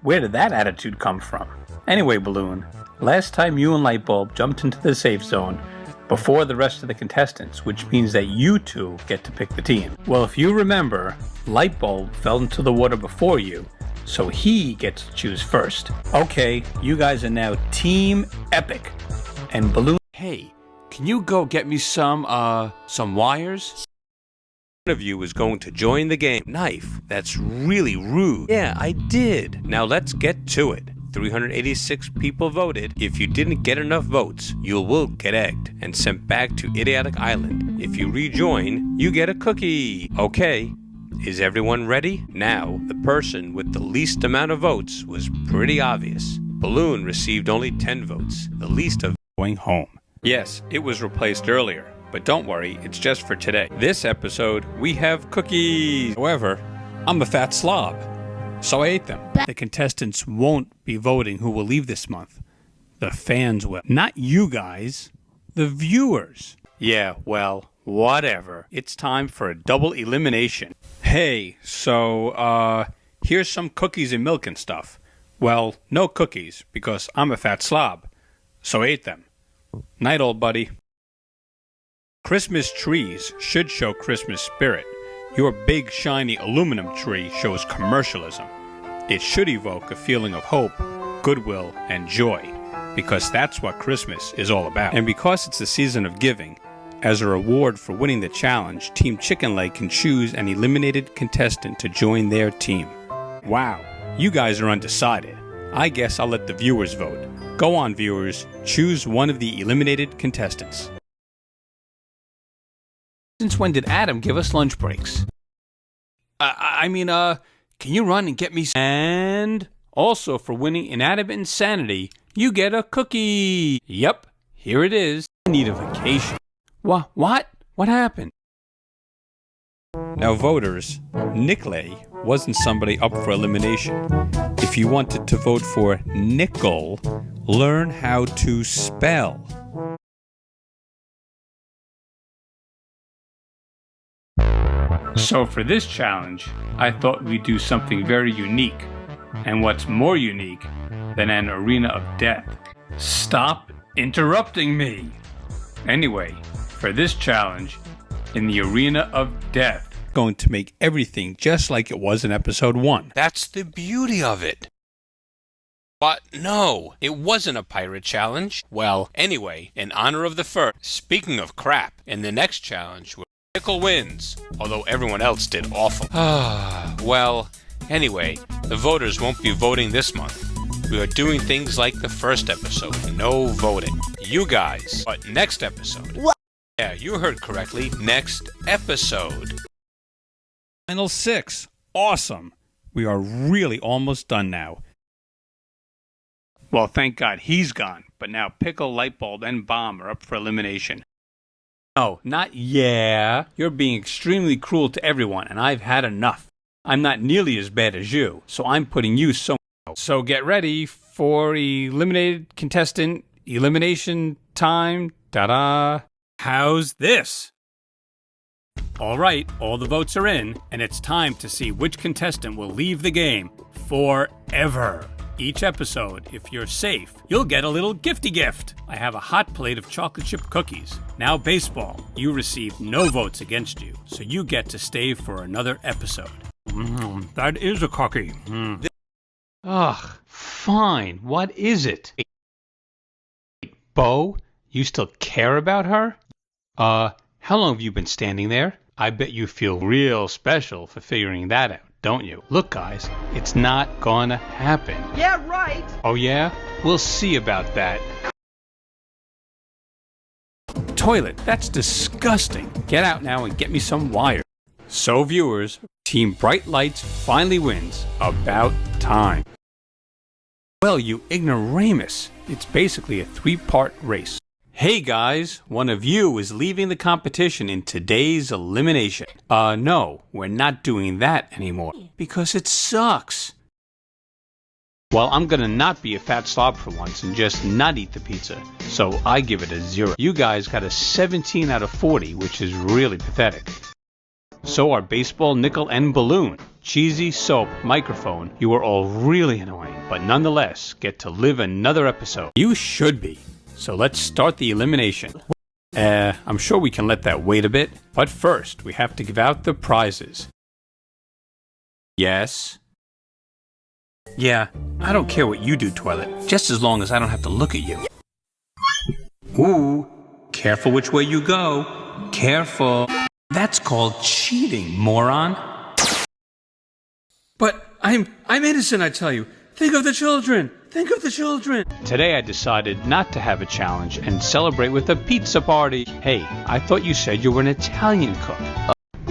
Where did that attitude come from? Anyway, Balloon, last time you and Lightbulb jumped into the safe zone before the rest of the contestants, which means that you two get to pick the team. Well, if you remember, Lightbulb fell into the water before you, so he gets to choose first. Okay, you guys are now Team Epic. And Balloon... Hey, can you go get me some wires? One of you is going to join the game. Knife, that's really rude. Yeah, I did. Now let's get to it. 386 people voted. If you didn't get enough votes, you will get egged and sent back to Idiotic Island. If you rejoin, you get a cookie. Okay, is everyone ready? Now, the person with the least amount of votes was pretty obvious. Balloon received only 10 votes, the least of going home. Yes, it was replaced earlier, but don't worry, it's just for today. This episode, we have cookies. However, I'm a fat slob, so I ate them. The contestants won't be voting who will leave this month. The fans will. Not you guys, the viewers. Yeah, well, whatever. It's time for a double elimination. Hey, so, here's some cookies and milk and stuff. Well, no cookies, because I'm a fat slob, so I ate them. Night, old buddy. Christmas trees should show Christmas spirit. Your big, shiny aluminum tree shows commercialism. It should evoke a feeling of hope, goodwill, and joy, because that's what Christmas is all about. And because it's the season of giving, as a reward for winning the challenge, Team Chicken Leg can choose an eliminated contestant to join their team. Wow, you guys are undecided. I guess I'll let the viewers vote. Go on, viewers, choose one of the eliminated contestants. Since when did Adam give us lunch breaks? Can you run and get me... And also for winning Inanimate Insanity, you get a cookie. Yep, here it is. I need a vacation. What? What happened? Now voters, Nicklay wasn't somebody up for elimination. If you wanted to vote for Nickel, learn how to spell. So for this challenge, I thought we'd do something very unique. And what's more unique than an arena of death? Stop interrupting me! Anyway, for this challenge, in the arena of death, Going to make everything just like it was in episode 1. That's the beauty of it. But no, it wasn't a pirate challenge. Well, anyway, in honor of the first, speaking of crap, in the next challenge, Nickel wins, although everyone else did awful. Well, anyway, the voters won't be voting this month. We are doing things like the first episode, no voting. You guys, but next episode. What? Yeah, you heard correctly, next episode. Final 6, awesome. We are really almost done now. well, thank God he's gone. But now Pickle, Lightbulb, and Bomb are up for elimination. No, not yeah. You're being extremely cruel to everyone, and I've had enough. I'm not nearly as bad as you, so I'm putting you somewhere else. So get ready for eliminated contestant elimination time. Ta-da! How's this? All right, all the votes are in, and it's time to see which contestant will leave the game forever. Each episode, if you're safe, you'll get a little gifty gift. I have a hot plate of chocolate chip cookies. Now baseball, you receive no votes against you, so you get to stay for another episode. That is a cookie. Ugh, fine. What is it? Bo, you still care about her? How long have you been standing there? I bet you feel real special for figuring that out, don't you? Look, guys, it's not gonna happen. Yeah, right. Oh, yeah? We'll see about that. Toilet, that's disgusting. Get out now and get me some wire. So, viewers, Team Bright Lights finally wins. About time. Well, you ignoramus. It's basically a 3-part race. Hey guys, one of you is leaving the competition in today's elimination. No, we're not doing that anymore. Because it sucks. Well, I'm gonna not be a fat slob for once and just not eat the pizza. So I give it a 0. You guys got a 17 out of 40, which is really pathetic. So are Baseball, Nickel, and Balloon. Cheesy, Soap, Microphone, you are all really annoying. but nonetheless get to live another episode. You should be. So let's start the elimination. I'm sure we can let that wait a bit, but first we have to give out the prizes. Yes? Yeah, I don't care what you do, Toilet, just as long as I don't have to look at you. Ooh, careful which way you go. Careful. That's called cheating, moron. But I'm innocent, I tell you. Think of the children. Think of the children. Today I decided not to have a challenge and celebrate with a pizza party. Hey, I thought you said you were an Italian cook.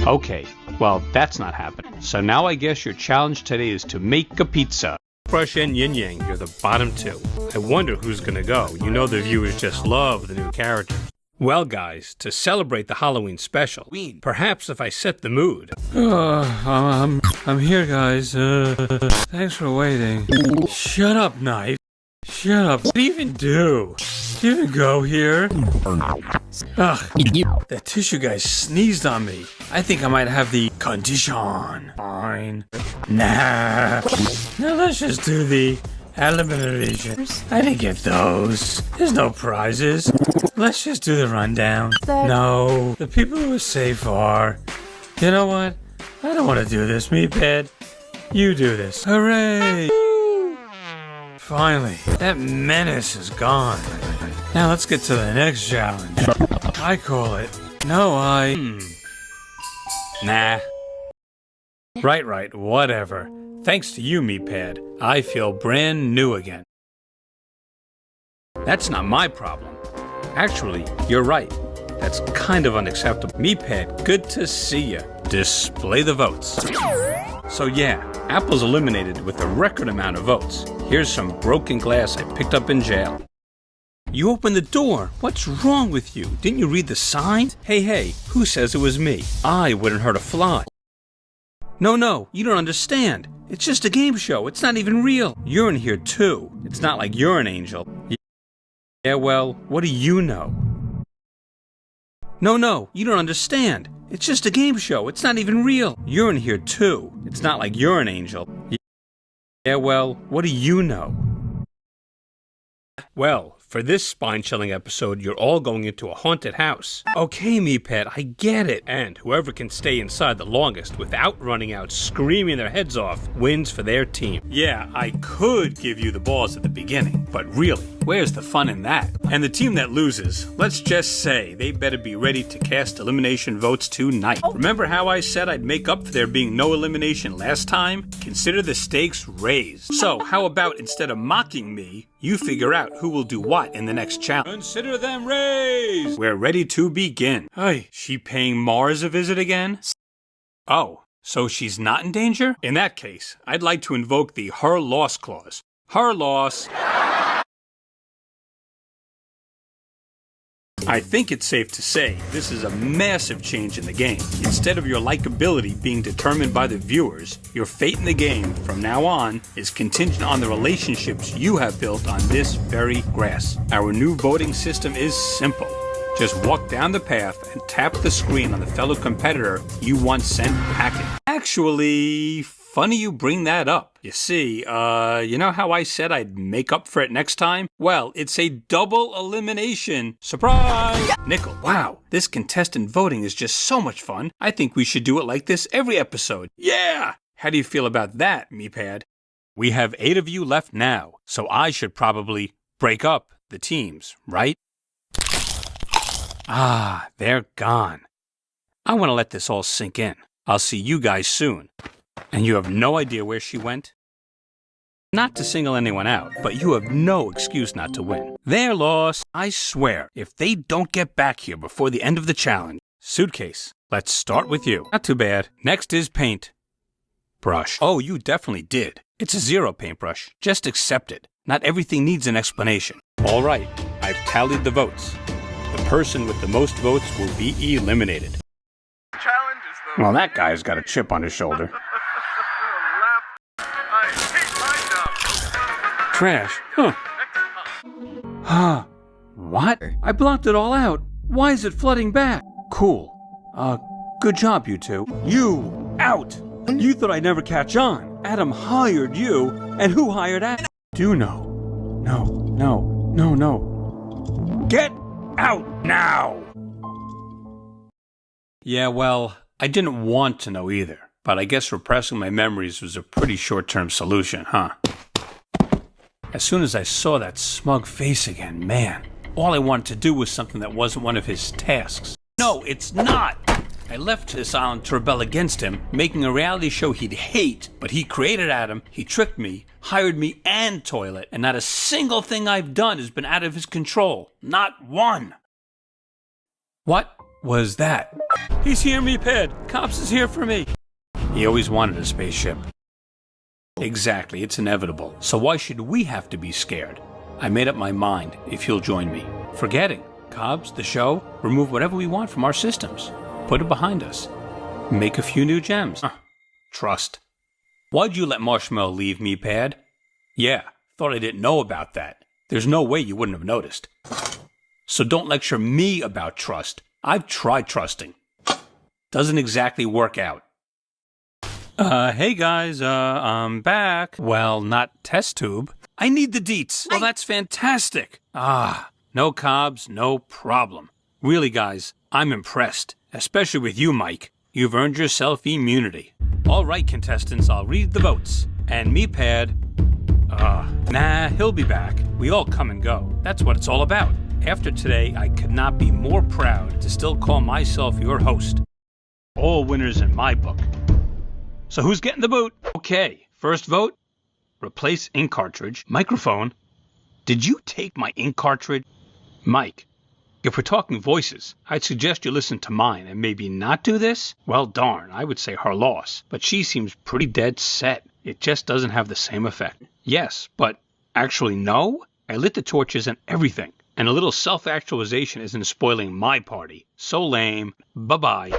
Okay, well, that's not happening. So now I guess your challenge today is to make a pizza. Brush and Yin Yang, you're the bottom two. I wonder who's gonna go. You know the viewers just love the new characters. Well, guys, to celebrate the Halloween special, perhaps if I set the mood. I'm here, guys. Thanks for waiting. Shut up, Knife. Shut up. What do you even do? Do you even go here? Ugh, that tissue guy sneezed on me. I think I might have the condition. Fine. Nah. Now let's just do the elimination. I didn't get those. There's no prizes. Let's just do the rundown. No, the people who are safe are. You know what? I don't want to do this, Meepad. You do this. Hooray! Finally, that menace is gone. Now let's get to the next challenge. I call it Nah. Right, whatever. Thanks to you, Meepad, I feel brand new again. That's not my problem. Actually, you're right. That's kind of unacceptable. Meepad, good to see you. Display the votes. So yeah, Apple's eliminated with a record amount of votes. Here's some broken glass I picked up in jail. You opened the door. What's wrong with you? Didn't you read the signs? Hey, who says it was me? I wouldn't hurt a fly. No, you don't understand. It's just a game show. It's not even real. You're in here too. It's not like you're an angel. Yeah, well, what do you know? No, you don't understand. It's just a game show. It's not even real. You're in here too. It's not like you're an angel. Yeah, well, what do you know? Well, for this spine-chilling episode, you're all going into a haunted house. Okay, Meepad, I get it. And whoever can stay inside the longest without running out screaming their heads off wins for their team. Yeah, I could give you the balls at the beginning, but really, where's the fun in that? And the team that loses, let's just say they better be ready to cast elimination votes tonight. Remember how I said I'd make up for there being no elimination last time? Consider the stakes raised. So how about instead of mocking me, you figure out who will do what in the next challenge. Consider them raised! We're ready to begin. Hey, she paying Mars a visit again? Oh, so she's not in danger? In that case, I'd like to invoke the her loss clause. Her loss. I think it's safe to say this is a massive change in the game. Instead of your likability being determined by the viewers, your fate in the game from now on is contingent on the relationships you have built on this very grass. Our new voting system is simple. Just walk down the path and tap the screen on the fellow competitor you once sent packing. Actually, funny you bring that up. You see, you know how I said I'd make up for it next time? Well, it's a double elimination. Surprise! Nickel, wow, this contestant voting is just so much fun. I think we should do it like this every episode. Yeah! How do you feel about that, Meepad? We have 8 of you left now, so I should probably break up the teams, right? Ah, they're gone. I want to let this all sink in. I'll see you guys soon. And you have no idea where she went? Not to single anyone out, but you have no excuse not to win. Their loss, I swear, if they don't get back here before the end of the challenge. Suitcase, let's start with you. Not too bad. Next is paint. Brush. Oh, you definitely did. It's a 0 paintbrush. Just accept it. Not everything needs an explanation. All right, I've tallied the votes. The person with the most votes will be eliminated. Well, that guy's got a chip on his shoulder. Trash. Huh. What? I blocked it all out. Why is it flooding back? Cool. Good job, you two. You, out! You thought I'd never catch on. Adam hired you, and who hired Adam? do know. No, no, no, no. Get out now! Yeah, well, I didn't want to know either, but I guess repressing my memories was a pretty short-term solution, huh? As soon as I saw that smug face again, man, all I wanted to do was something that wasn't one of his tasks. No, it's not! I left this island to rebel against him, making a reality show he'd hate, but he created Adam, he tricked me, hired me and Toilet, and not a single thing I've done has been out of his control. Not one! What was that? He's here, Mephone. Cops is here for me. He always wanted a spaceship. Exactly, it's inevitable. So why should we have to be scared? I made up my mind, if you'll join me. Forgetting Cobbs, the show, remove whatever we want from our systems. Put it behind us. Make a few new gems. Trust. Why'd you let Marshmallow leave, Mephone? Yeah, thought I didn't know about that. There's no way you wouldn't have noticed. So don't lecture me about trust. I've tried trusting. Doesn't exactly work out. Hey guys, I'm back. Well, not test tube. I need the deets. Well, that's fantastic. No Cobbs, no problem. Really, guys, I'm impressed. Especially with you, Mike. You've earned yourself immunity. All right, contestants, I'll read the votes. And Mephone, nah, he'll be back. We all come and go. That's what it's all about. After today, I could not be more proud to still call myself your host. All winners in my book. So who's getting the boot? Okay, first vote, replace ink cartridge. Microphone, did you take my ink cartridge? Mike, if we're talking voices, I'd suggest you listen to mine and maybe not do this? Well, darn, I would say her loss, but she seems pretty dead set. It just doesn't have the same effect. Yes, but actually no? I lit the torches and everything, and a little self-actualization isn't spoiling my party. So lame. Bye-bye.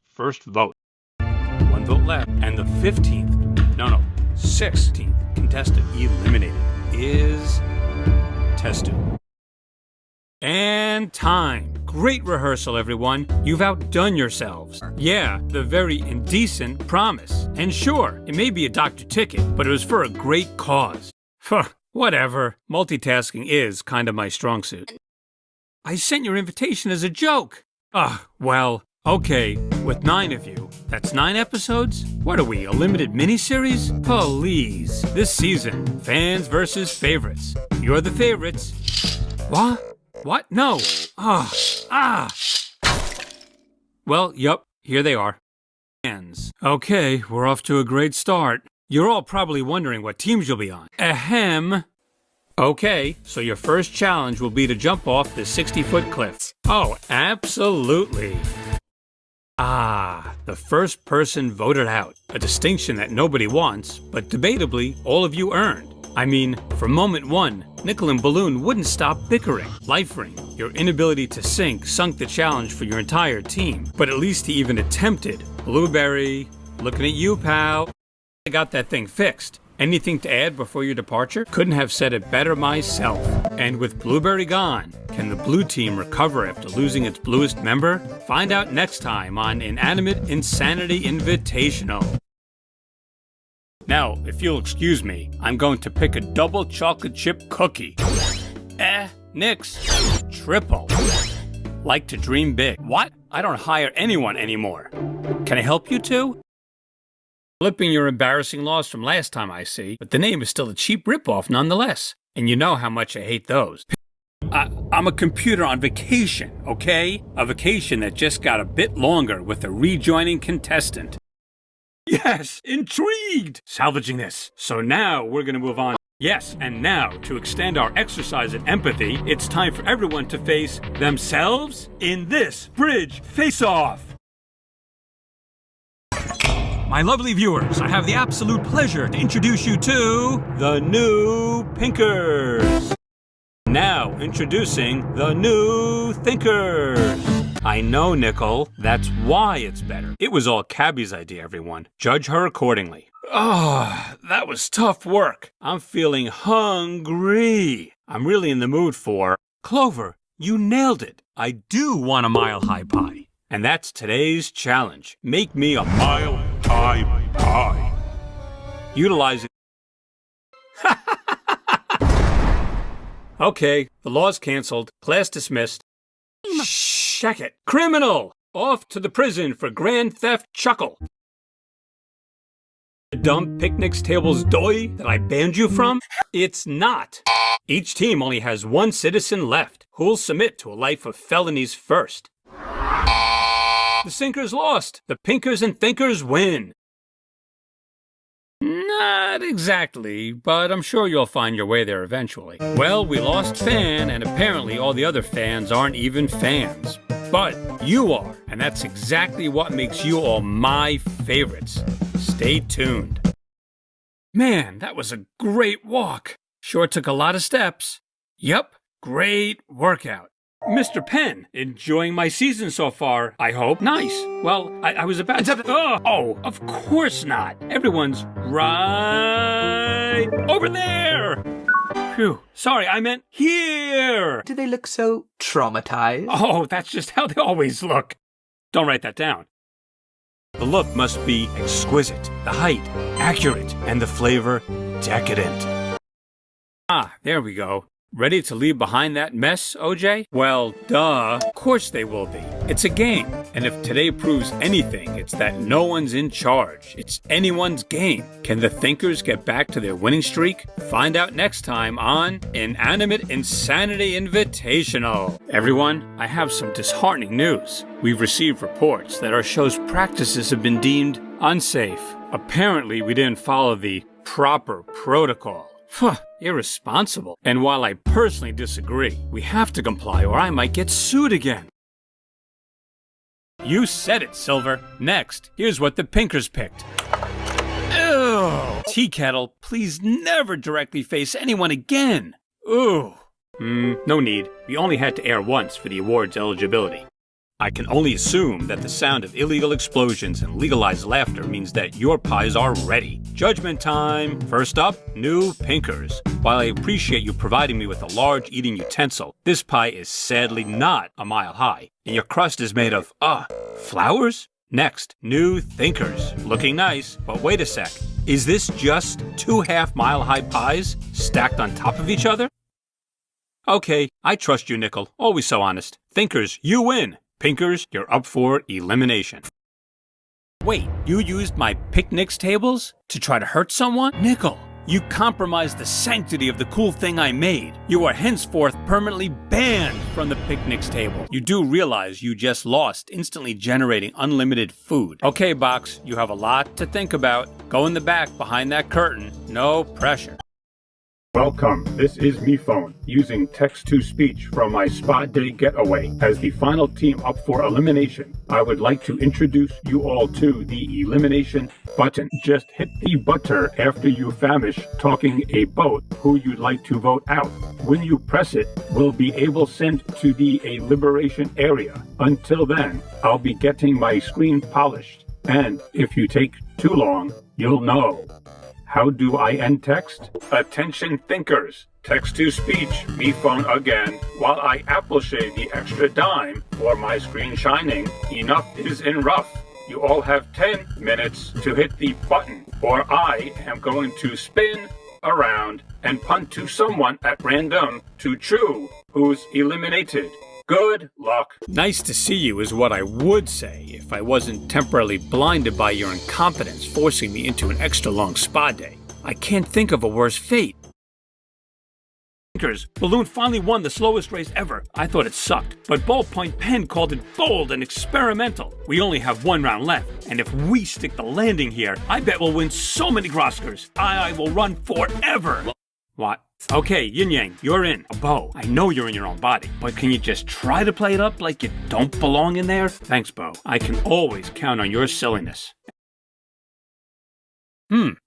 First vote. One vote left, and the 16th contestant eliminated is Testu. And time. Great rehearsal, everyone. You've outdone yourselves. Yeah, the very indecent promise. And sure, it may be a doctor ticket, but it was for a great cause. Whatever. Multitasking is kind of my strong suit. I sent your invitation as a joke. Well, okay, with 9 of you, that's 9 episodes? What are we, a limited miniseries? Please. This season, fans versus favorites. You're the favorites. What? No. Well, yup, here they are. Fans. Okay, we're off to a great start. You're all probably wondering what teams you'll be on. Ahem. Okay, so your first challenge will be to jump off the 60-foot cliff. Oh, absolutely. The first person voted out. A distinction that nobody wants, but debatably, all of you earned. I mean, from moment one, Nickel and Balloon wouldn't stop bickering. Life Ring, your inability to sync sunk the challenge for your entire team, but at least he even attempted. Blueberry, looking at you, pal. I got that thing fixed. Anything to add before your departure? Couldn't have said it better myself. And with Blueberry gone, can the blue team recover after losing its bluest member? Find out next time on Inanimate Insanity Invitational. Now, if you'll excuse me, I'm going to pick a double chocolate chip cookie. Nix. Triple. Like to dream big. What? I don't hire anyone anymore. Can I help you two? Flipping your embarrassing loss from last time, I see, but the name is still a cheap ripoff nonetheless. And you know how much I hate those. I'm a computer on vacation, okay? A vacation that just got a bit longer with a rejoining contestant. Yes, intrigued! Salvaging this. So now we're gonna move on. Yes, and now, to extend our exercise in empathy, it's time for everyone to face themselves in this bridge face-off! My lovely viewers, I have the absolute pleasure to introduce you to the new Pinkers. Now introducing the new Thinkers. I know, Nickel. That's why it's better. It was all Cabby's idea, everyone. Judge her accordingly. That was tough work. I'm feeling hungry. I'm really in the mood for Clover. You nailed it. I do want a mile-high pie. And that's today's challenge. Make me a mile-high pie. Utilizing Okay, the law's canceled. Class dismissed. Shh, check it. Criminal! Off to the prison for grand theft chuckle. The dumb picnics tables doy that I banned you from? It's not. Each team only has one citizen left, who'll submit to a life of felonies first. The sinkers lost. The pinkers and thinkers win. Not exactly, but I'm sure you'll find your way there eventually. Well, we lost Fan, and apparently all the other fans aren't even fans. But you are, and that's exactly what makes you all my favorites. Stay tuned. Man, that was a great walk. Sure took a lot of steps. Yup, great workout. Mr. Penn, enjoying my season so far, I hope. Nice. Well, I was about to... Oh, of course not. Everyone's right over there. Phew. Sorry, I meant here. Do they look so traumatized? Oh, that's just how they always look. Don't write that down. The look must be exquisite, the height accurate, and the flavor decadent. Ah, there we go. Ready to leave behind that mess, OJ? Well, duh. Of course they will be. It's a game. And if today proves anything, it's that no one's in charge. It's anyone's game. Can the thinkers get back to their winning streak? Find out next time on Inanimate Insanity Invitational. Everyone, I have some disheartening news. We've received reports that our show's practices have been deemed unsafe. Apparently, we didn't follow the proper protocol. Irresponsible. And while I personally disagree, we have to comply or I might get sued again. You said it, Silver. Next, here's what the Pinkers picked. Ew. Tea Kettle, please never directly face anyone again. Ooh. No need. We only had to air once for the award's eligibility. I can only assume that the sound of illegal explosions and legalized laughter means that your pies are ready. Judgment time! First up, new Pinkers. While I appreciate you providing me with a large eating utensil, this pie is sadly not a mile high, and your crust is made of, flowers? Next, new Thinkers. Looking nice, but wait a sec. Is this just 2 half-mile-high pies stacked on top of each other? Okay, I trust you, Nickel. Always so honest. Thinkers, you win! Pinkers, you're up for elimination. Wait, you used my picnics tables to try to hurt someone? Nickel, you compromised the sanctity of the cool thing I made. You are henceforth permanently banned from the picnics table. You do realize you just lost instantly generating unlimited food. Okay, Box, you have a lot to think about. Go in the back behind that curtain. No pressure. Welcome, this is MePhone, using text-to-speech from my Spa Day getaway. As the final team up for elimination, I would like to introduce you all to the elimination button. Just hit the butter after you finish talking about who you'd like to vote out. When you press it, we'll be able sent to the liberation area. Until then, I'll be getting my screen polished. And if you take too long, you'll know. How do I end text? Attention thinkers. Text-to-speech, MePhone again. While I Apple shade the extra dime for my screen shining, enough is in rough. You all have 10 minutes to hit the button, or I am going to spin around and punt to someone at random to chew who's eliminated. Good luck. Nice to see you is what I would say if I wasn't temporarily blinded by your incompetence forcing me into an extra long spa day. I can't think of a worse fate. Balloon finally won the slowest race ever. I thought it sucked, but Ballpoint Pen called it bold and experimental. We only have 1 round left, and if we stick the landing here, I bet we'll win so many Groskers. I will run forever. What? Okay, Yin Yang, you're in. A Bo, I know you're in your own body, but can you just try to play it up like you don't belong in there? Thanks, Bo. I can always count on your silliness.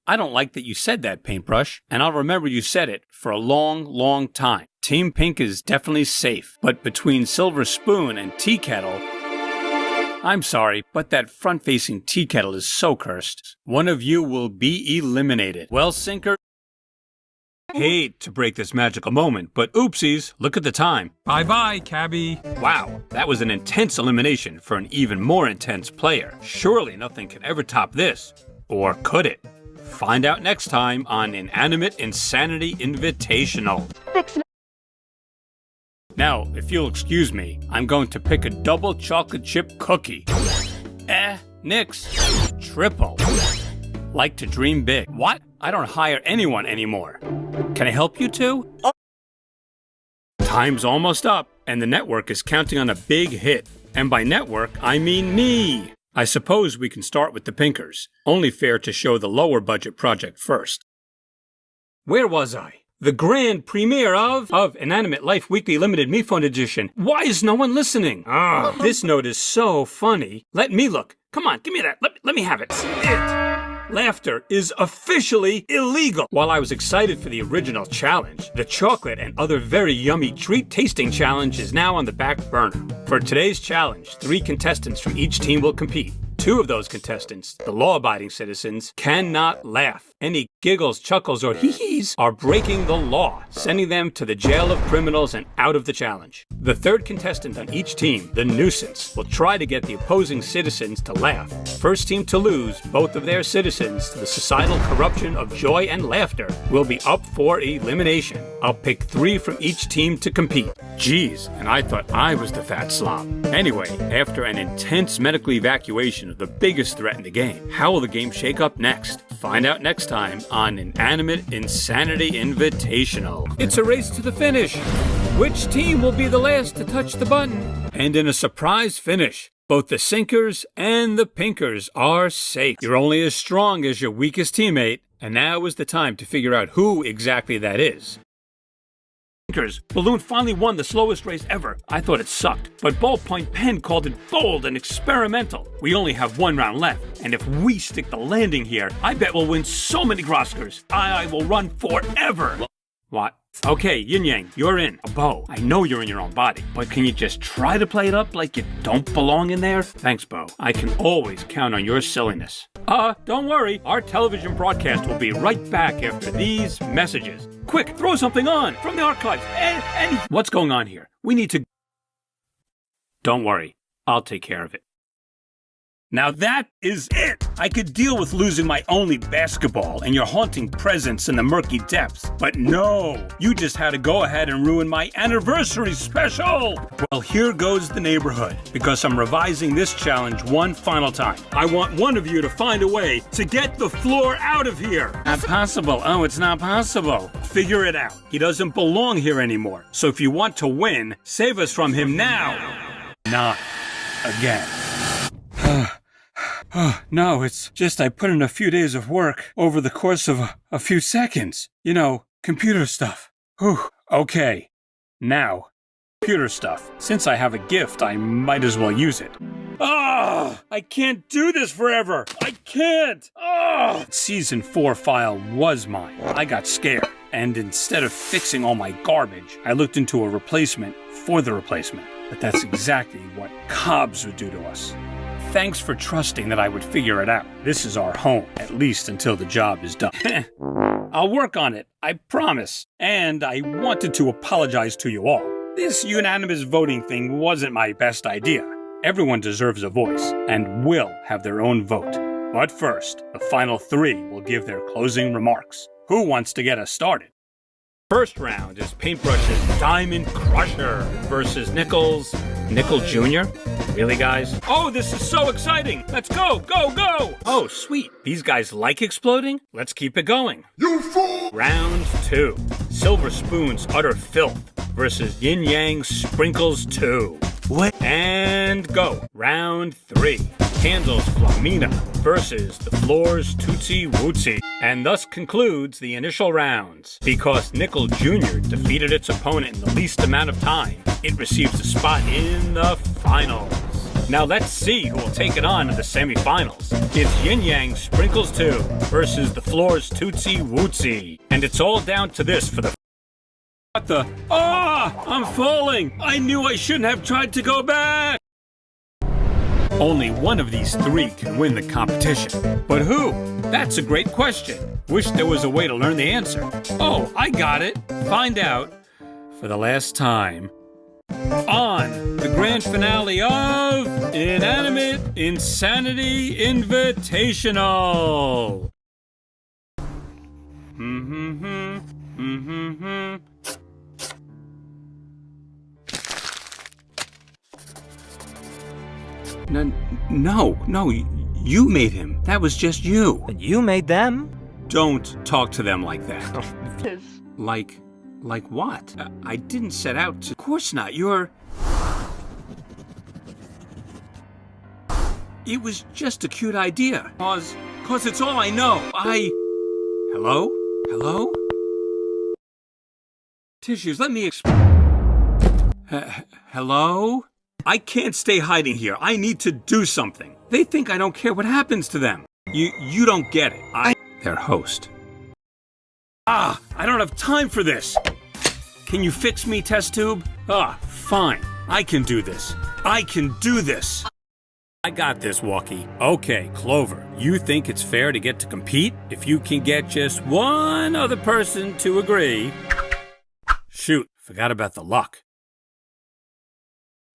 I don't like that you said that, Paintbrush, and I'll remember you said it for a long, long time. Team Pink is definitely safe, but between Silver Spoon and Tea Kettle, I'm sorry, but that front-facing Tea Kettle is so cursed. One of you will be eliminated. Well, Sinker, hate to break this magical moment, but oopsies, look at the time. Bye-bye, Cabby. Wow, that was an intense elimination for an even more intense player. Surely nothing can ever top this. Or could it? Find out next time on Inanimate Insanity Invitational. Now, if you'll excuse me, I'm going to pick a double chocolate chip cookie. Nix. Triple. Like to dream big. What? I don't hire anyone anymore. Can I help you two? Time's almost up, and the network is counting on a big hit. And by network, I mean me. I suppose we can start with the Pinkers. Only fair to show the lower budget project first. Where was I? The grand premiere of Inanimate Life Weekly Limited MePhone Edition. Why is no one listening? This note is so funny. Let me look. Come on, give me that. Let me have it. Laughter is officially illegal. While I was excited for the original challenge, the chocolate and other very yummy treat tasting challenge is now on the back burner. For today's challenge, 3 contestants from each team will compete. 2 of those contestants, the law-abiding citizens, cannot laugh. Any giggles, chuckles, or hee-hees are breaking the law, sending them to the jail of criminals and out of the challenge. The 3rd contestant on each team, the nuisance, will try to get the opposing citizens to laugh. First team to lose both of their citizens to the societal corruption of joy and laughter will be up for elimination. I'll pick 3 from each team to compete. Jeez, and I thought I was the fat slob. Anyway, after an intense medical evacuation of the biggest threat in the game, how will the game shake up next? Find out next time on Inanimate Insanity Invitational. It's a race to the finish. Which team will be the last to touch the button? And in a surprise finish, both the Sinkers and the Pinkers are safe. You're only as strong as your weakest teammate, and now is the time to figure out who exactly that is. Balloon finally won the slowest race ever. I thought it sucked, but Ballpoint Pen called it bold and experimental. We only have 1 round left, and if we stick the landing here, I bet we'll win so many Groskers. I will run forever. What? Okay, Yin Yang, you're in. A Bo, I know you're in your own body, but can you just try to play it up like you don't belong in there? Thanks, Bo. I can always count on your silliness. Don't worry. Our television broadcast will be right back after these messages. Quick, throw something on from the archives. And what's going on here? We need to... Don't worry. I'll take care of it. Now that is it! I could deal with losing my only basketball and your haunting presence in the murky depths, but no! You just had to go ahead and ruin my anniversary special! Well, here goes the neighborhood, because I'm revising this challenge one final time. I want one of you to find a way to get the floor out of here! Not possible. Oh, it's not possible. Figure it out. He doesn't belong here anymore, so if you want to win, save us from him now! Not again. No, it's just I put in a few days of work over the course of a few seconds. You know, computer stuff. Whew. Okay. Now, computer stuff. Since I have a gift, I might as well use it. I can't do this forever. I can't. Season 4 file was mine. I got scared. And instead of fixing all my garbage, I looked into a replacement for the replacement. But that's exactly what Cobbs would do to us. Thanks for trusting that I would figure it out. This is our home, at least until the job is done. I'll work on it, I promise. And I wanted to apologize to you all. This unanimous voting thing wasn't my best idea. Everyone deserves a voice, and will have their own vote. But first, the final 3 will give their closing remarks. Who wants to get us started? First round is Paintbrush's Diamond Crusher versus Nickel Jr.? Really, guys? Oh, this is so exciting! Let's go, go, go! Oh, sweet. These guys like exploding? Let's keep it going. You fool! Round 2. Silver Spoon's Utter Filth versus Yin Yang Sprinkles 2. What? And go. Round 3. Candles Flamina versus the Floor's Tootsie Wootsy. And thus concludes the initial rounds. Because Nickel Jr. defeated its opponent in the least amount of time, it receives a spot in the finals. Now let's see who will take it on in the semifinals. It's Yin Yang Sprinkles 2 versus the Floor's Tootsie Wootsy. And it's all down to this for the... What the... I'm falling! I knew I shouldn't have tried to go back! Only one of these 3 can win the competition. But who? That's a great question. Wish there was a way to learn the answer. Oh, I got it. Find out for the last time on the grand finale of Inanimate Insanity Invitational. No, you made him. That was just you. And you made them. Don't talk to them like that. Like what? I didn't set out to... Of course not, It was just a cute idea. Cause it's all I know. Hello? Hello? Tissues, let me hello? I can't stay hiding here. I need to do something. They think I don't care what happens to them. You don't get it. Their host. I don't have time for this. Can you fix me, test tube? Fine. I can do this. I got this, Walkie. Okay, Clover, you think it's fair to get to compete? If you can get just one other person to agree... Shoot, forgot about the luck.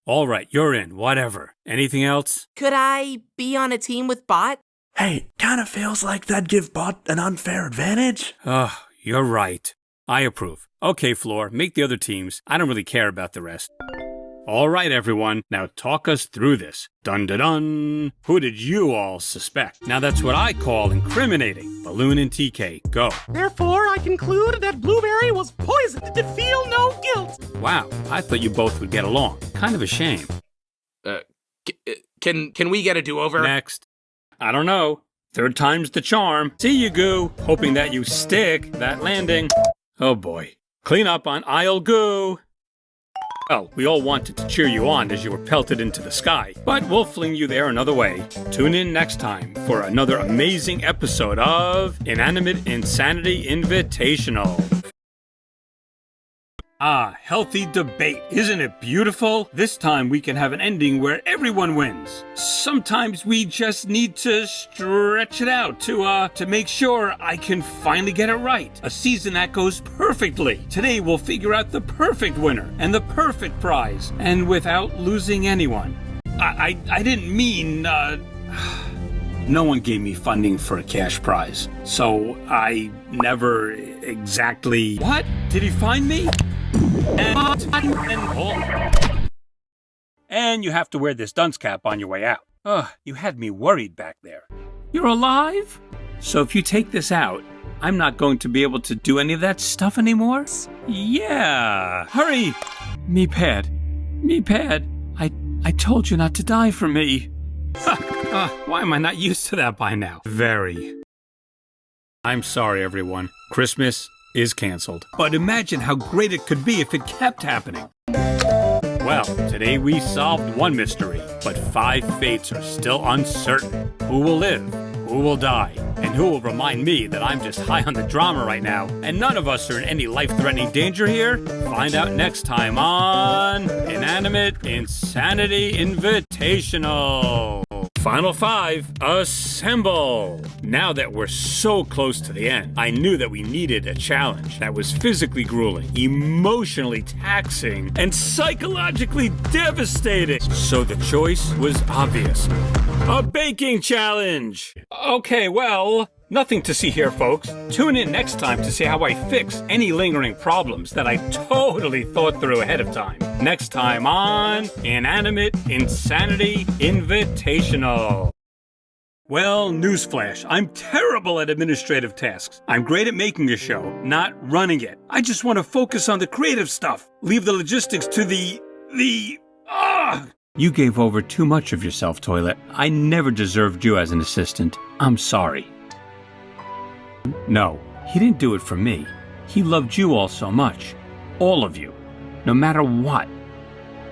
All right, you're in, whatever. Anything else? Could I be on a team with Bot? Hey, kinda feels like that'd give Bot an unfair advantage. You're right. I approve. Okay, Floor, make the other teams. I don't really care about the rest. All right, everyone. Now talk us through this. Dun-dun-dun. Who did you all suspect? Now that's what I call incriminating. Balloon and TK, go. Therefore, I conclude that Blueberry was poisoned to feel no guilt. Wow, I thought you both would get along. Kind of a shame. Can we get a do-over? Next. I don't know. Third time's the charm. See you, Goo. Hoping that you stick that landing. Oh boy. Clean up on aisle Goo. Well, we all wanted to cheer you on as you were pelted into the sky, but we'll fling you there another way. Tune in next time for another amazing episode of Inanimate Insanity Invitational. Healthy debate. Isn't it beautiful? This time we can have an ending where everyone wins. Sometimes we just need to stretch it out to make sure I can finally get it right. A season that goes perfectly. Today we'll figure out the perfect winner and the perfect prize, and without losing anyone. I didn't mean, No one gave me funding for a cash prize, so I never exactly... What? Did he find me? And you have to wear this dunce cap on your way out. You had me worried back there. You're alive? So if you take this out, I'm not going to be able to do any of that stuff anymore? Yeah. Hurry! Me-pad. I told you not to die for me. Why am I not used to that by now? Very. I'm sorry, everyone. Christmas is canceled. But imagine how great it could be if it kept happening. Well, today we solved one mystery, but 5 fates are still uncertain. Who will live? Who will die? And who will remind me that I'm just high on the drama right now, and none of us are in any life-threatening danger here? Find out next time on Inanimate Insanity Invitational. Final 5, assemble! Now that we're so close to the end, I knew that we needed a challenge that was physically grueling, emotionally taxing, and psychologically devastating. So the choice was obvious. A baking challenge! Okay, well, nothing to see here, folks. Tune in next time to see how I fix any lingering problems that I totally thought through ahead of time. Next time on Inanimate Insanity Invitational. Well, newsflash, I'm terrible at administrative tasks. I'm great at making a show, not running it. I just want to focus on the creative stuff. Leave the logistics to You gave over too much of yourself, Toilet. I never deserved you as an assistant. I'm sorry. No, he didn't do it for me. He loved you all so much. All of you. No matter what.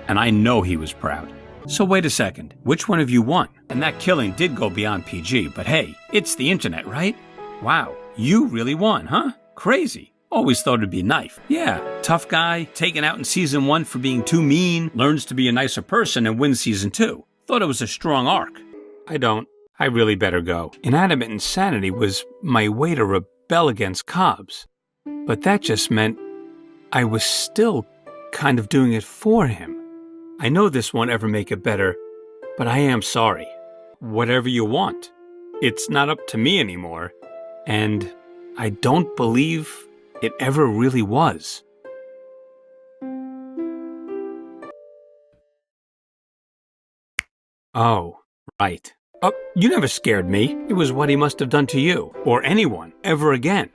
And I know he was proud. So wait a second. Which one of you won? And that killing did go beyond PG, but hey, it's the internet, right? Wow, you really won, huh? Crazy. Always thought it'd be Knife. Yeah, tough guy, taken out in season 1 for being too mean, learns to be a nicer person and wins season 2. Thought it was a strong arc. I don't. I really better go. Inanimate Insanity was my way to rebel against Cobbs. But that just meant I was still kind of doing it for him. I know this won't ever make it better, but I am sorry. Whatever you want. It's not up to me anymore, and I don't believe it ever really was. Oh, right. Oh, you never scared me. It was what he must have done to you, or anyone, ever again.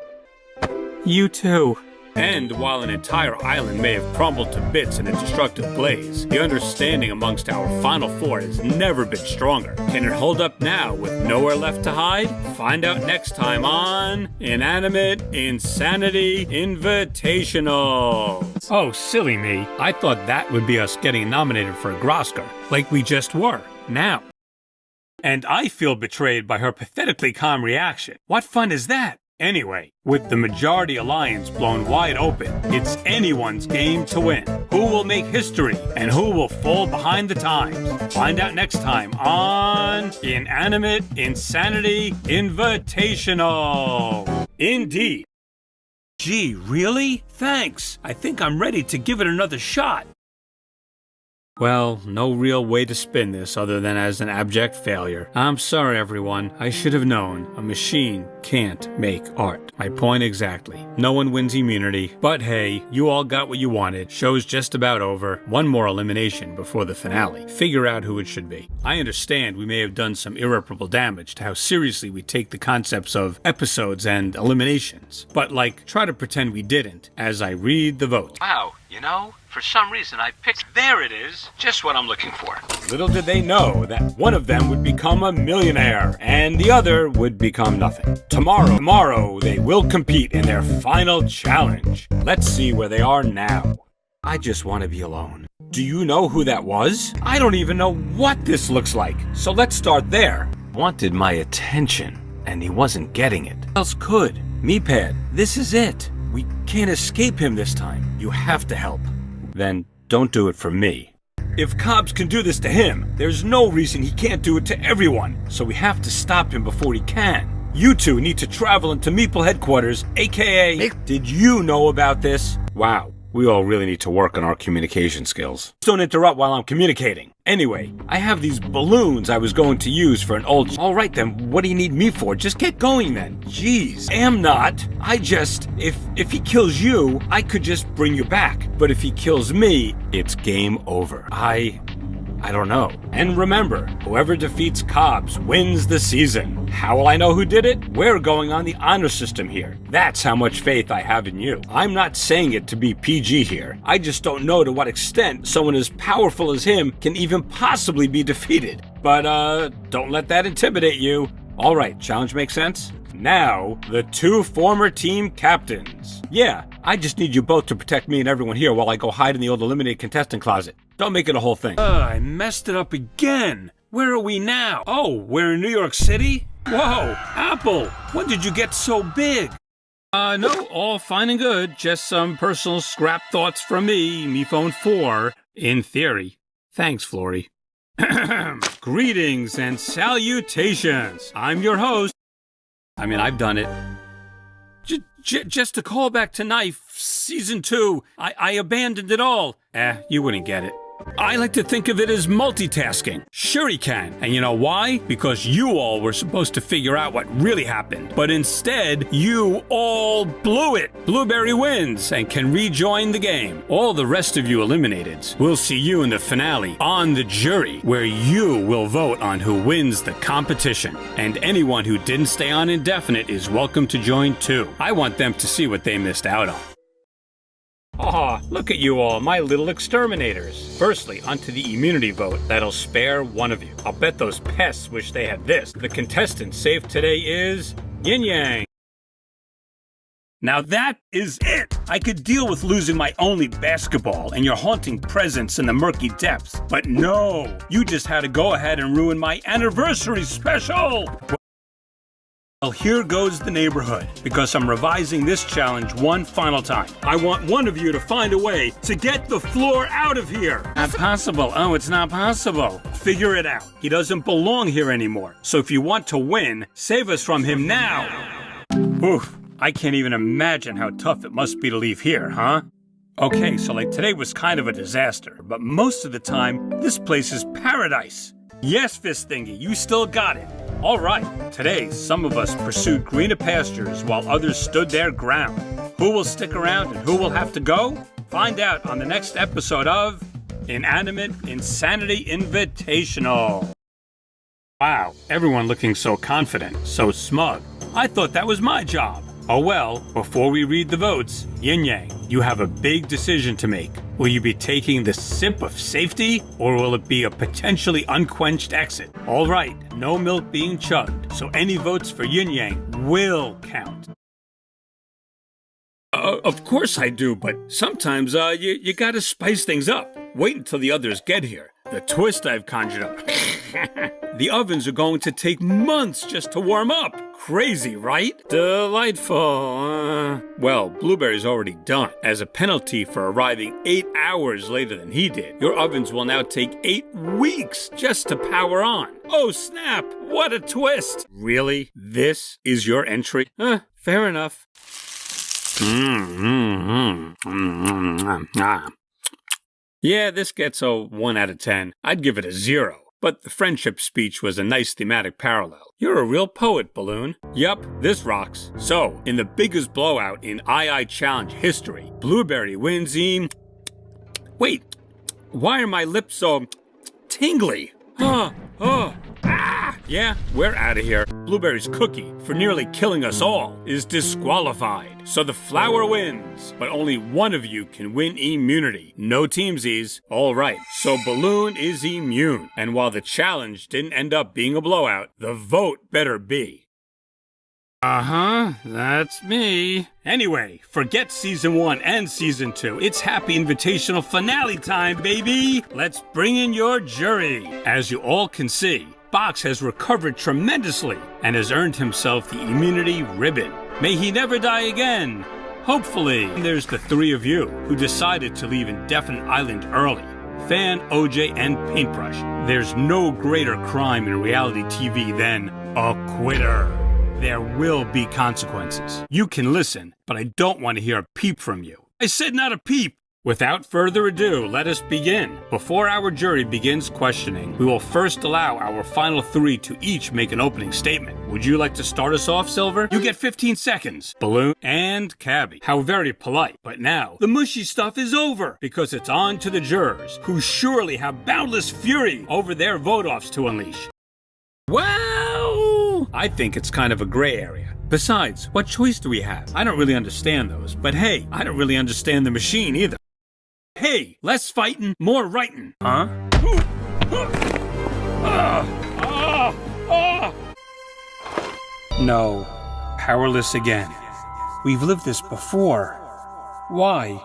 You too. And while an entire island may have crumbled to bits in a destructive blaze, the understanding amongst our final four has never been stronger. Can it hold up now with nowhere left to hide? Find out next time on Inanimate Insanity Invitational. Oh, silly me. I thought that would be us getting nominated for a Groscar, like we just were, now. And I feel betrayed by her pathetically calm reaction. What fun is that? Anyway, with the majority alliance blown wide open, it's anyone's game to win. Who will make history and who will fall behind the times? Find out next time on Inanimate Insanity Invitational. Indeed. Gee, really? Thanks. I think I'm ready to give it another shot. Well, no real way to spin this other than as an abject failure. I'm sorry, everyone. I should have known. A machine can't make art. My point exactly. No one wins immunity. But hey, you all got what you wanted. Show's just about over. One more elimination before the finale. Figure out who it should be. I understand we may have done some irreparable damage to how seriously we take the concepts of episodes and eliminations. But try to pretend we didn't as I read the vote. Wow, you know, for some reason I picked... There it is. Just what I'm looking for. Little did they know that one of them would become a millionaire and the other would become nothing. Tomorrow they will compete in their final challenge. Let's see where they are now. I just want to be alone. Do you know who that was? I don't even know what this looks like. So let's start there. Wanted my attention and he wasn't getting it. Who else could? Meepad, this is it. We can't escape him this time. You have to help. Then don't do it for me. If Cobbs can do this to him, there's no reason he can't do it to everyone. So we have to stop him before he can. You two need to travel into Meeple headquarters, aka... Did you know about this? Wow, we all really need to work on our communication skills. Don't interrupt while I'm communicating. Anyway, I have these balloons I was going to use for an old... Alright then, what do you need me for? Just get going then. Jeez. Am not. I just... If he kills you, I could just bring you back. But if he kills me, it's game over. I don't know. And remember, whoever defeats Cobbs wins the season. How will I know who did it? We're going on the honor system here. That's how much faith I have in you. I'm not saying it to be PG here. I just don't know to what extent someone as powerful as him can even possibly be defeated. But, don't let that intimidate you. Alright, challenge makes sense? Now, the two former team captains. Yeah, I just need you both to protect me and everyone here while I go hide in the old eliminated contestant closet. Don't make it a whole thing. I messed it up again. Where are we now? Oh, we're in New York City? Whoa, Apple, when did you get so big? No, all fine and good. Just some personal scrap thoughts from me, MePhone4, in theory. Thanks, Flory. Greetings and salutations. I'm your host. I've done it. Just to call back to Knife, Season 2, I abandoned it all. You wouldn't get it. I like to think of it as multitasking. Sure he can. And you know why? Because you all were supposed to figure out what really happened. But instead, you all blew it. Blueberry wins and can rejoin the game. All the rest of you eliminated. We'll see you in the finale on the jury, where you will vote on who wins the competition. And anyone who didn't stay on indefinite is welcome to join too. I want them to see what they missed out on. Aw, look at you all, my little exterminators. Firstly, onto the immunity vote. That'll spare one of you. I'll bet those pests wish they had this. The contestant saved today is Yin Yang. Now that is it! I could deal with losing my only basketball and your haunting presence in the murky depths. But no! You just had to go ahead and ruin my anniversary special! Well, here goes the neighborhood, because I'm revising this challenge one final time. I want one of you to find a way to get the floor out of here. Not possible. Oh, it's not possible. Figure it out. He doesn't belong here anymore. So if you want to win, save us from him now. Oof. I can't even imagine how tough it must be to leave here, huh? Okay, so today was kind of a disaster, but most of the time, this place is paradise. Yes, Fist Thingy, you still got it. All right, today some of us pursued greener pastures while others stood their ground. Who will stick around and who will have to go? Find out on the next episode of Inanimate Insanity Invitational. Wow, everyone looking so confident, so smug. I thought that was my job. Oh well, before we read the votes, Yin Yang, you have a big decision to make. Will you be taking the sip of safety, or will it be a potentially unquenched exit? All right, no milk being chugged, so any votes for Yin Yang will count. Of course I do, but sometimes you gotta spice things up. Wait until the others get here. The twist I've conjured up. The ovens are going to take months just to warm up. Crazy, right? Delightful. Well, Blueberry's already done. As a penalty for arriving 8 hours later than he did, your ovens will now take 8 weeks just to power on. Oh, snap! What a twist! Really? This is your entry? Fair enough. Yeah, this gets a 1 out of 10. I'd give it a 0. But the friendship speech was a nice thematic parallel. You're a real poet, Balloon. Yup, this rocks. So, in the biggest blowout in II Challenge history, Blueberry wins in... Wait, why are my lips so tingly? Yeah, we're out of here. Blueberry's cookie, for nearly killing us all, is disqualified. So the flower wins, but only one of you can win immunity. No teamsies. All right, so Balloon is immune. And while the challenge didn't end up being a blowout, the vote better be. That's me. Anyway, forget Season 1 and Season 2. It's Happy Invitational Finale time, baby! Let's bring in your jury. As you all can see, Box has recovered tremendously and has earned himself the immunity ribbon. May he never die again. Hopefully. There's the 3 of you who decided to leave Indefinite Island early. Fan, OJ, and Paintbrush. There's no greater crime in reality TV than a quitter. There will be consequences. You can listen, but I don't want to hear a peep from you. I said not a peep! Without further ado, let us begin. Before our jury begins questioning, we will first allow our final 3 to each make an opening statement. Would you like to start us off, Silver? You get 15 seconds. Balloon and Cabby. How very polite. But now, the mushy stuff is over, because it's on to the jurors, who surely have boundless fury over their vote-offs to unleash. Well, I think it's kind of a gray area. Besides, what choice do we have? I don't really understand those, but hey, I don't really understand the machine either. Hey, less fightin', more writin'. Huh? No, powerless again. We've lived this before. Why?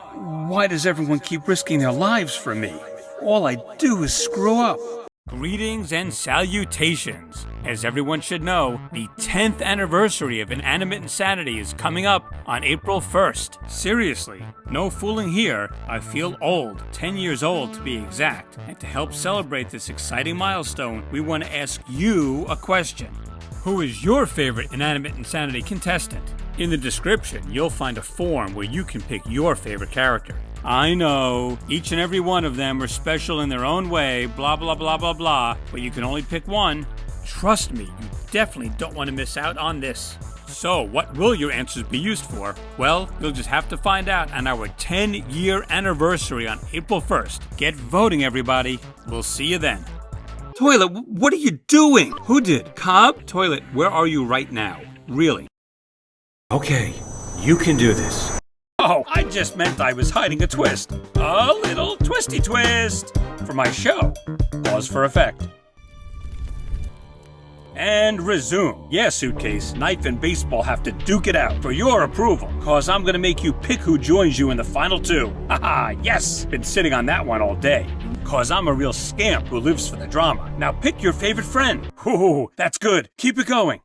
Why does everyone keep risking their lives for me? All I do is screw up. Greetings and salutations. As everyone should know, the 10th anniversary of Inanimate Insanity is coming up on April 1st. Seriously, no fooling here. I feel old, 10 years old to be exact. And to help celebrate this exciting milestone, we want to ask you a question. Who is your favorite Inanimate Insanity contestant? In the description, you'll find a form where you can pick your favorite character. I know, each and every one of them are special in their own way, blah blah blah blah blah, but you can only pick one. Trust me, you definitely don't want to miss out on this. So, what will your answers be used for? Well, you'll just have to find out on our 10-year anniversary on April 1st. Get voting, everybody. We'll see you then. Toilet, what are you doing? Who did? Cobb? Toilet, where are you right now? Really? Okay, you can do this. Oh, I just meant I was hiding a twist. A little twisty twist for my show. Pause for effect. And resume. Yeah, Suitcase, Knife and Baseball have to duke it out for your approval, cause I'm gonna make you pick who joins you in the final 2. Haha, yes! Been sitting on that one all day. Cause I'm a real scamp who lives for the drama. Now pick your favorite friend. Ooh, that's good. Keep it going.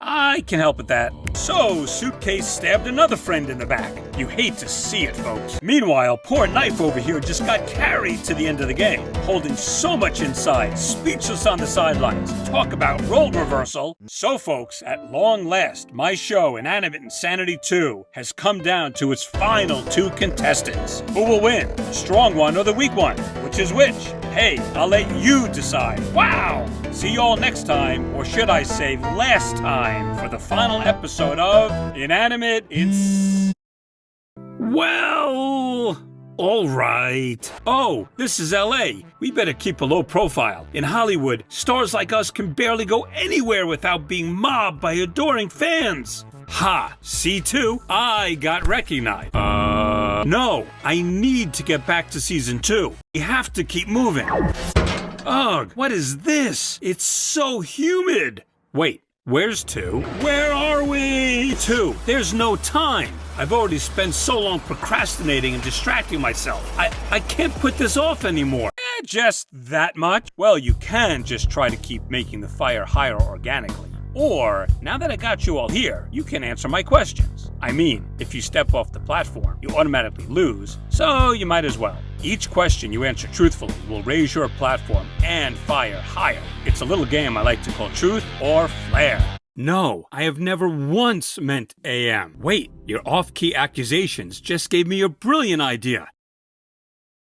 I can help with that. So, Suitcase stabbed another friend in the back. You hate to see it, folks. Meanwhile, poor Knife over here just got carried to the end of the game, holding so much inside, speechless on the sidelines. Talk about role reversal. So, folks, at long last, my show, Inanimate Insanity 2, has come down to its final 2 contestants. Who will win? The strong one or the weak one? Which is which? Hey, I'll let you decide. Wow! See you all next time, or should I say last time, for the final episode of Inanimate Well, All right. Oh, this is LA. We better keep a low profile. In Hollywood, stars like us can barely go anywhere without being mobbed by adoring fans. Ha! C2, I got recognized. No, I need to get back to season 2. We have to keep moving. Ugh, what is this? It's so humid. Wait, where's 2? Where are we? 2, there's no time. I've already spent so long procrastinating and distracting myself. I can't put this off anymore. Just that much? Well, you can just try to keep making the fire higher organically. Or, now that I got you all here, you can answer my questions. I mean, if you step off the platform, you automatically lose, so you might as well. Each question you answer truthfully will raise your platform and fire higher. It's a little game I like to call Truth or Flare. No, I have never once meant AM. Wait, your off-key accusations just gave me a brilliant idea.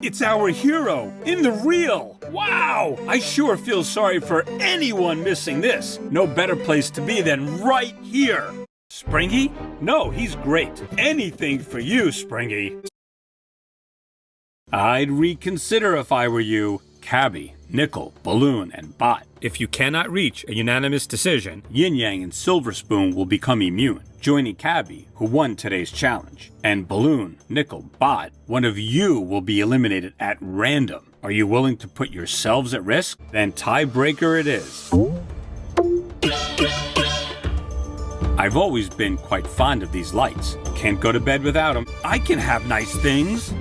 It's our hero, in the reel! Wow! I sure feel sorry for anyone missing this. No better place to be than right here. Springy? No, he's great. Anything for you, Springy. I'd reconsider if I were you. Cabby, Nickel, Balloon, and Bot. If you cannot reach a unanimous decision, Yin Yang and Silver Spoon will become immune, joining Cabby, who won today's challenge. And Balloon, Nickel, Bot, one of you will be eliminated at random. Are you willing to put yourselves at risk? Then tiebreaker it is. I've always been quite fond of these lights. Can't go to bed without them. I can have nice things.